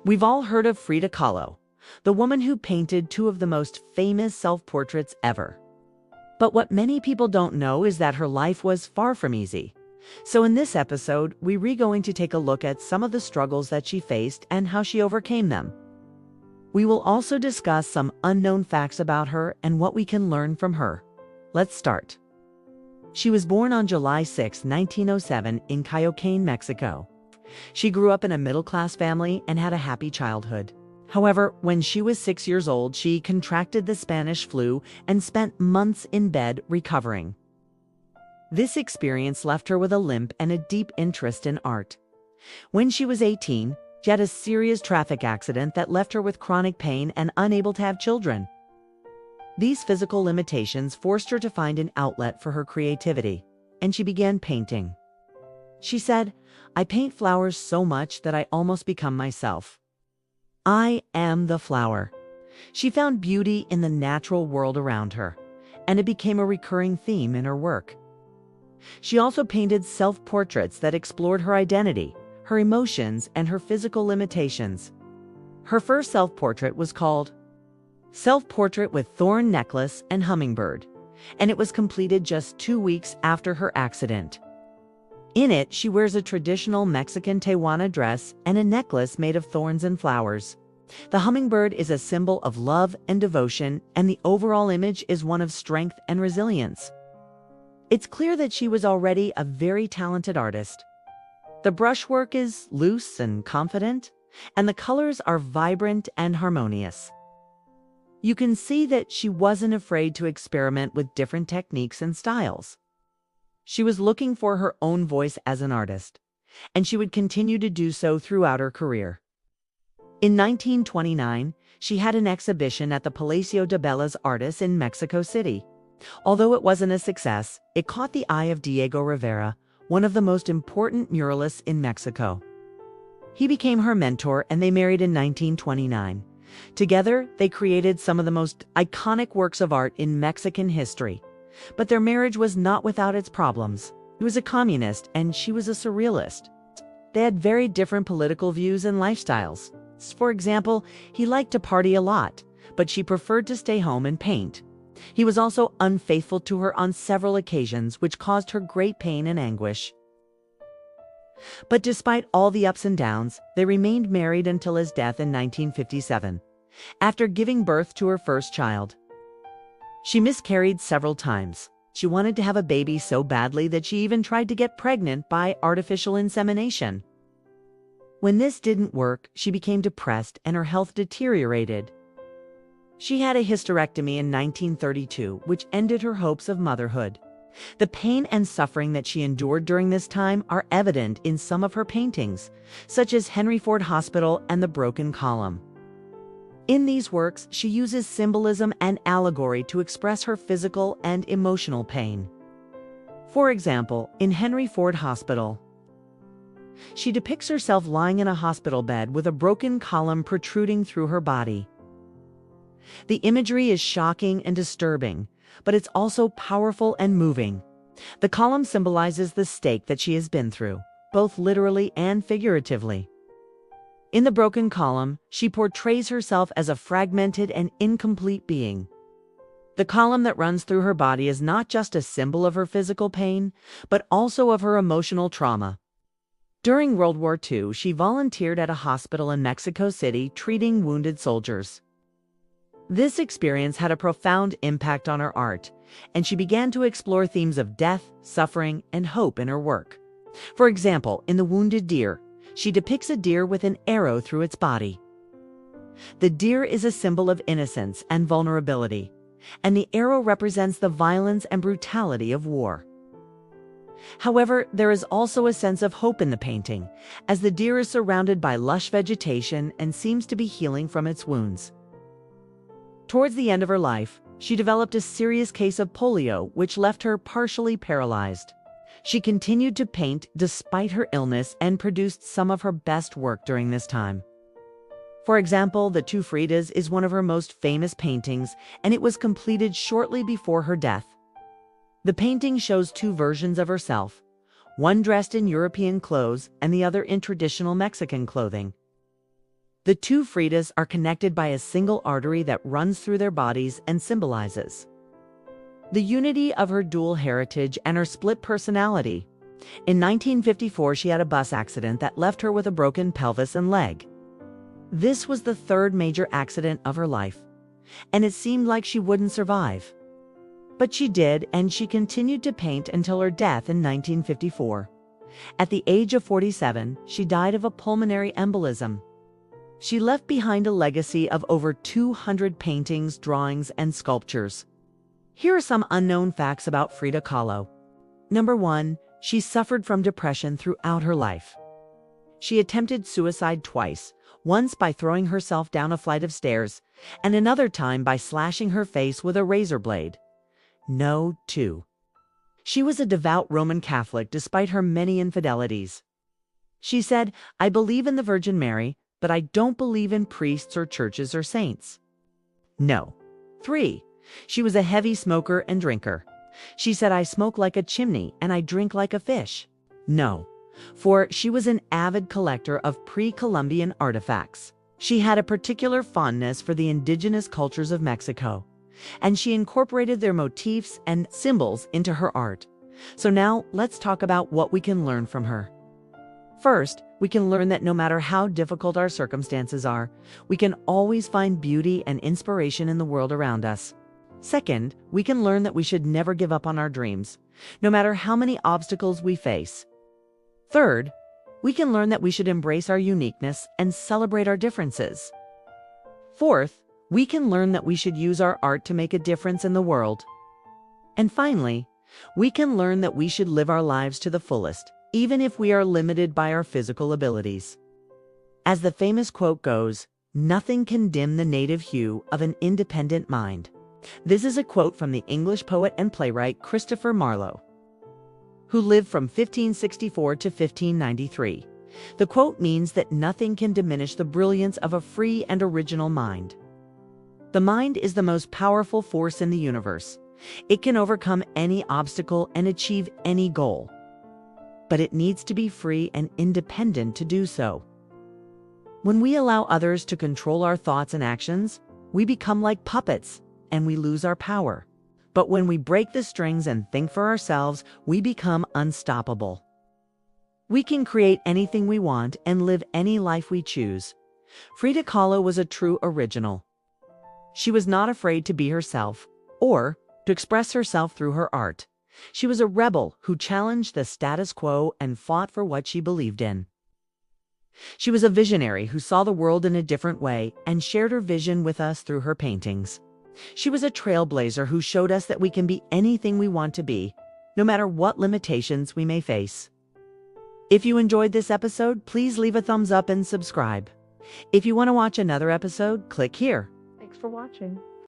We've all heard of Frida Kahlo, the woman who painted two of the most famous self-portraits ever. But what many people don't know is that her life was far from easy. So in this episode, we're going to take a look at some of the struggles that she faced and how she overcame them. We will also discuss some unknown facts about her and what we can learn from her. Let's start. She was born on July 6, 1907 in Coyoacán, Mexico. She grew up in a middle-class family and had a happy childhood. However, when she was 6 years old, she contracted the Spanish flu and spent months in bed recovering. This experience left her with a limp and a deep interest in art. When she was 18, she had a serious traffic accident that left her with chronic pain and unable to have children. These physical limitations forced her to find an outlet for her creativity, and she began painting. She said, "I paint flowers so much that I almost become myself. I am the flower." She found beauty in the natural world around her, and it became a recurring theme in her work. She also painted self-portraits that explored her identity, her emotions, and her physical limitations. Her first self-portrait was called Self-Portrait with Thorn Necklace and Hummingbird, and it was completed just 2 weeks after her accident. In it, she wears a traditional Mexican Tehuana dress and a necklace made of thorns and flowers. The hummingbird is a symbol of love and devotion, and the overall image is one of strength and resilience. It's clear that she was already a very talented artist. The brushwork is loose and confident, and the colors are vibrant and harmonious. You can see that she wasn't afraid to experiment with different techniques and styles. She was looking for her own voice as an artist, and she would continue to do so throughout her career. In 1929, she had an exhibition at the Palacio de Bellas Artes in Mexico City. Although it wasn't a success, it caught the eye of Diego Rivera, one of the most important muralists in Mexico. He became her mentor, and they married in 1929. Together, they created some of the most iconic works of art in Mexican history. But their marriage was not without its problems. He was a communist, and she was a surrealist. They had very different political views and lifestyles. For example, he liked to party a lot, but she preferred to stay home and paint. He was also unfaithful to her on several occasions, which caused her great pain and anguish. But despite all the ups and downs, they remained married until his death in 1957, after giving birth to her first child. She miscarried several times. She wanted to have a baby so badly that she even tried to get pregnant by artificial insemination. When this didn't work, she became depressed and her health deteriorated. She had a hysterectomy in 1932, which ended her hopes of motherhood. The pain and suffering that she endured during this time are evident in some of her paintings, such as Henry Ford Hospital and The Broken Column. In these works, she uses symbolism and allegory to express her physical and emotional pain. For example, in Henry Ford Hospital, she depicts herself lying in a hospital bed with a broken column protruding through her body. The imagery is shocking and disturbing, but it's also powerful and moving. The column symbolizes the stake that she has been through, both literally and figuratively. In The Broken Column, she portrays herself as a fragmented and incomplete being. The column that runs through her body is not just a symbol of her physical pain, but also of her emotional trauma. During World War II, she volunteered at a hospital in Mexico City treating wounded soldiers. This experience had a profound impact on her art, and she began to explore themes of death, suffering, and hope in her work. For example, in The Wounded Deer, she depicts a deer with an arrow through its body. The deer is a symbol of innocence and vulnerability, and the arrow represents the violence and brutality of war. However, there is also a sense of hope in the painting, as the deer is surrounded by lush vegetation and seems to be healing from its wounds. Towards the end of her life, she developed a serious case of polio, which left her partially paralyzed. She continued to paint despite her illness and produced some of her best work during this time. For example, The Two Fridas is one of her most famous paintings, and it was completed shortly before her death. The painting shows two versions of herself, one dressed in European clothes and the other in traditional Mexican clothing. The two Fridas are connected by a single artery that runs through their bodies and symbolizes the unity of her dual heritage and her split personality. In 1954, she had a bus accident that left her with a broken pelvis and leg. This was the third major accident of her life, and it seemed like she wouldn't survive. But she did, and she continued to paint until her death in 1954. At the age of 47, she died of a pulmonary embolism. She left behind a legacy of over 200 paintings, drawings, and sculptures. Here are some unknown facts about Frida Kahlo. Number 1. She suffered from depression throughout her life. She attempted suicide twice, once by throwing herself down a flight of stairs, and another time by slashing her face with a razor blade. No. 2. She was a devout Roman Catholic despite her many infidelities. She said, "I believe in the Virgin Mary, but I don't believe in priests or churches or saints." No. 3. She was a heavy smoker and drinker. She said, "I smoke like a chimney and I drink like a fish." No. 4. She was an avid collector of pre-Columbian artifacts. She had a particular fondness for the indigenous cultures of Mexico, and she incorporated their motifs and symbols into her art. So now let's talk about what we can learn from her. First, we can learn that no matter how difficult our circumstances are, we can always find beauty and inspiration in the world around us. Second, we can learn that we should never give up on our dreams, no matter how many obstacles we face. Third, we can learn that we should embrace our uniqueness and celebrate our differences. Fourth, we can learn that we should use our art to make a difference in the world. And finally, we can learn that we should live our lives to the fullest, even if we are limited by our physical abilities. As the famous quote goes, "Nothing can dim the native hue of an independent mind." This is a quote from the English poet and playwright Christopher Marlowe, who lived from 1564 to 1593. The quote means that nothing can diminish the brilliance of a free and original mind. The mind is the most powerful force in the universe. It can overcome any obstacle and achieve any goal. But it needs to be free and independent to do so. When we allow others to control our thoughts and actions, we become like puppets and we lose our power. But when we break the strings and think for ourselves, we become unstoppable. We can create anything we want and live any life we choose. Frida Kahlo was a true original. She was not afraid to be herself or to express herself through her art. She was a rebel who challenged the status quo and fought for what she believed in. She was a visionary who saw the world in a different way and shared her vision with us through her paintings. She was a trailblazer who showed us that we can be anything we want to be, no matter what limitations we may face. If you enjoyed this episode, please leave a thumbs up and subscribe. If you want to watch another episode, click here. Thanks for watching.